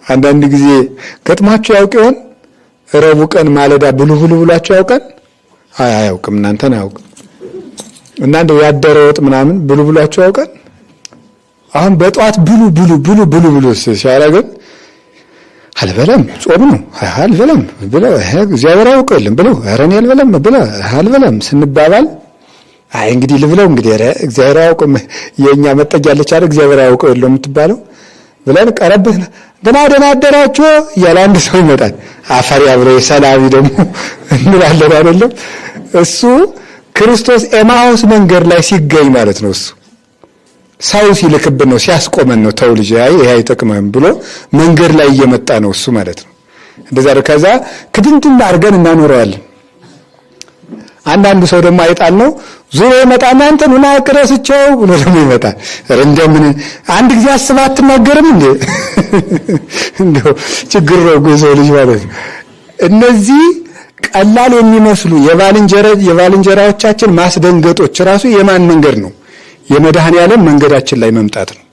አንዳንድ ጊዜ ገጥማችሁ ያውቅ ይሆን? ረቡዕ ቀን ማለዳ ብሉ ብሏችሁ ያውቃል? አያውቅም። እናንተን አያውቅም። እና እንደው ያደረ ወጥ ምናምን ብሉ ብሏችሁ ያውቃል? አሁን በጧት ብሉ ሲያረጋግጥ አልበላም ጾም ነው አልበላም ብለው እግዚአብሔር ያውቀልም ብለው አረን ያልበላም ብለው አልበላም ስንባባል አይ እንግዲህ ልብለው እንግዲህ እግዚአብሔር ያውቀም የኛ መጠጊያ ያለች አይደል እግዚአብሔር ያውቀው የለም የምትባለው ብለን ቀረብህ ደህና አደራችሁ ያለ አንድ ሰው ይመጣል። አፈር ያብረው ሰላቢ ደግሞ እንላለን አይደለም። እሱ ክርስቶስ ኤማሁስ መንገድ ላይ ሲገኝ ማለት ነው። እሱ ሰው ሲልክብን ነው ሲያስቆመን ነው። ተው ልጅ አይ ይሄ አይጠቅምም ብሎ መንገድ ላይ እየመጣ ነው እሱ ማለት ነው። እንደዛ ከዛ ክድንድን አድርገን እናኖረዋለን። አንዳንዱ ሰው ደግሞ አይጣል ነው ዙሮ ይመጣና አንተና አቅረስቸው ብሎ ደግሞ ይመጣል። እንደምን አንድ ጊዜ አስባ አትናገርም እንዴ? እንደው ችግር ነው ሰው ልጅ ማለት ነው። እነዚህ ቀላል የሚመስሉ የባልንጀራዎቻችን ማስደንገጦች ራሱ የማን መንገድ ነው? የመድኃኔዓለም መንገዳችን ላይ መምጣት ነው።